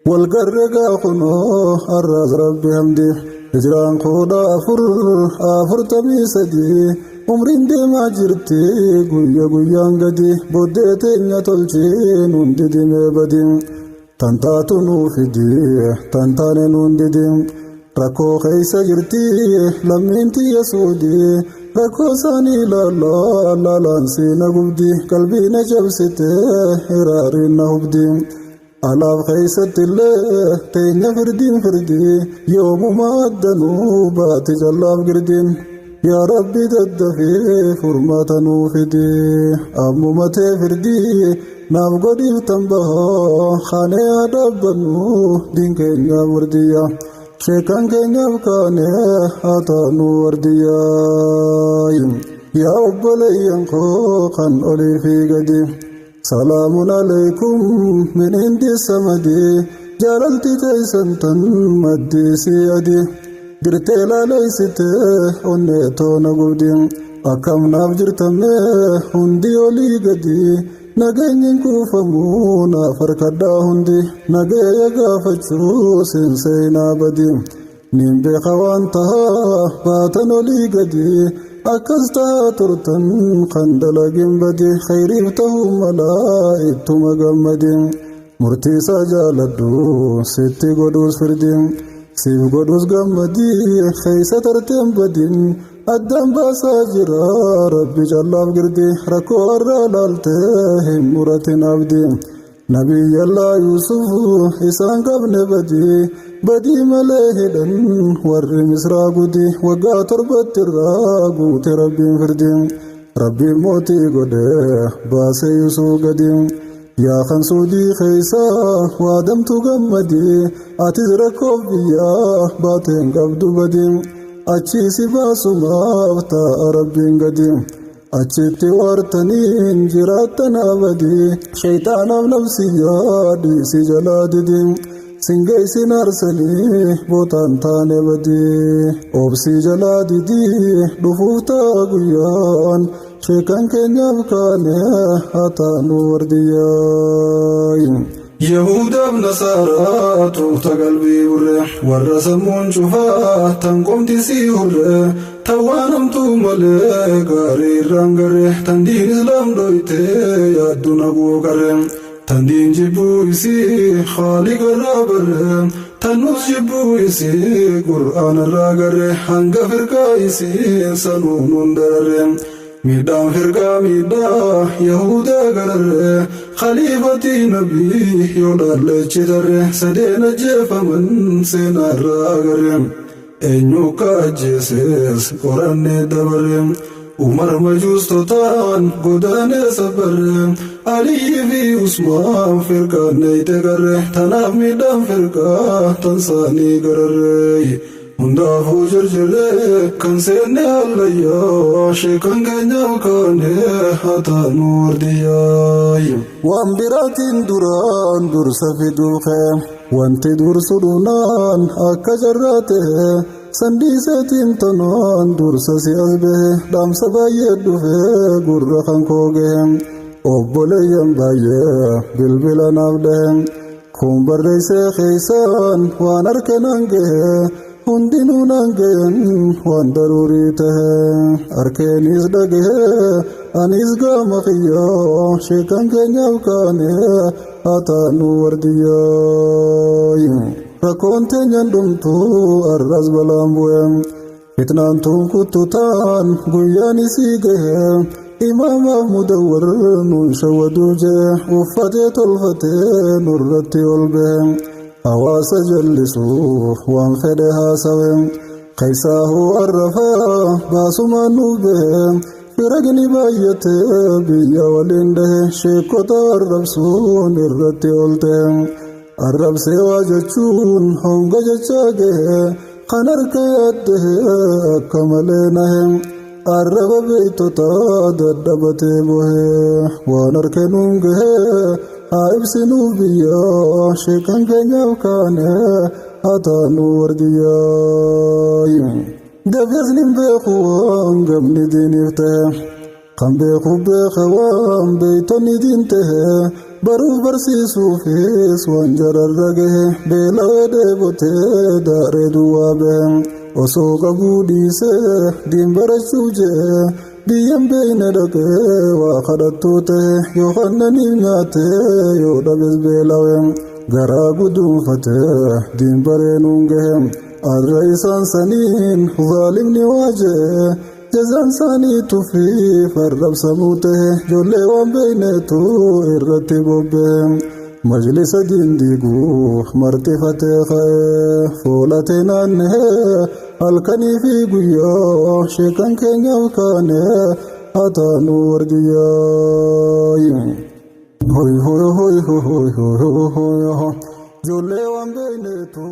والقرقا خنو الراز ربي همدي هجران خودا أفر تميسدي عمرين دي ما جرتي قويا قويان قدي بوديتين يتلجين ونددي مبدي تنتاتو نوفدي تنتاني نونددي ركو خيسا جرتي لمنتي يسودي ركو ساني لا لا لا لانسي نقبدي قلبي نجبستي هراري نهبدي ألاف خيسة الله تين فردي يوم ما أدنو باتي جلاف قردين يا ربي تدفي فرمات نوفدي أمو متى فردي ناف قديف تنبها خاني أدبنو دين كينيا ورديا شيكان كينيا بكاني أتانو ورديا يا أبلي ينخو خان أولي في قديم سلام عليكم من عند السمدي جلالتي تيسنتن مدي سيادي درتي لا ليست ونيتو نقودي أكم نافجرتمي هندي ولي قدي نغينين كوفمونا فركدا هندي نغي غافتشو سنسينا بدي نيمبي خوانتها باتن ولي قدي أكستا ترتن خندل جنبدي خيري بتهم ملائكة مجمدي مرتي سجالدو ستي قدوس فردين سيف قدوس جمدي خيسة ترتم بدين أدم بساجرا ربي جلاب قردي ركو الرلالتهم مرتين عبدي نبي الله يوسف إسان قبل بدي ملهدن ور مسرا قدي وقا تربت الراقو تربي فردين ربي موتي قده باس يوسف قديم يا خنسودي خيسا وادم تغمدي أتزركو بيا باتن قبدو بدين أچي سباسو مافتا ربي قديم أچيتي وارتنين جراتنا بدي شيطان نفسي يادي سجلادي سنگي سنارسني بوتان تاني بدي أوبسي جلادي دفوتا قيان شيكان كنيا بكاني أتانو وردياين يهودا بنصارى توتا قلبي ورّه ورّسمون شفا تنقوم تسيورّه توانمتو ملك غاري رنگره تندين اسلام دويته يادونا بوكره تندين جبو اسي خالق الرابره تنوس جبو اسي قرآن الراغره هنگ فرقا اسي سنون درره ميدان فرقا ميدا يهودا غرره خليفتي نبي يولار لچدره سدين جيفا من سينا الراغره Enyuka Jesus Korane dabarem Umar majus totan godane sabarem Ali vi Usman firka neite garre Tanaf midam firka tansani garre Hunda fujar jere kansene alaya Shekan ganyam kane hata nur diyay Wambiratin duran dur safidu khem Wanti dur sudunan akka jarrate sandisetin tanon dur sasi asbe dam sabaye dufe gurra khankoge obboleyan baye bilbila nabden kumbarre se khaysan wan arkenange hundinunangen wan darurite arkenis dage anis gamakhyo shekan kenyawkane atanu wardiyay rakonte nyandumtu arraz balambuem itnantum kututan guyani sige imam mudawwar nun shawaduje ufate tolfate nurrati olbem awasa jallisu wan khadaha sawem qaysahu arrafa basuma nubem firagni bayate biya walinde shekota arrabsun irrati oltem arrab sewa jachun honga jachage khanar kayate kamale nahem arrab beitota dadabate bohe wanar kenunge aib sinu biya shekan kenyaw kane atanu wardiyay Devyaznim bequan gamni dinifte kan beeku beeka waan beeytonni diintehe baruuf barsiisuufis waan jararra gahe beelawee dheebotee daaree duwwaa bahe osoo qabuu dhiisee diin barachuu jee biyyan beeyne dhaqee waa kadhattuu tahe yoo kannaniif nyaatee yoo dhabes beelawee garaa guduunfatee diin bareenuun gahe arra isaan saniin zaalimni waajee jazaan saaniitu fi farrabsamuu tahe ijoollee waan beeyneetu irratti bobbee majlisa diindiiguu marxifatee ka'ee foolatee naannehee halkanii fi guyyaa sheekan keenyaaf kaanee hataanu wardiyyaa hoy hoy hoy hoy hoy hoy hoy ijoollee waan beeyneetu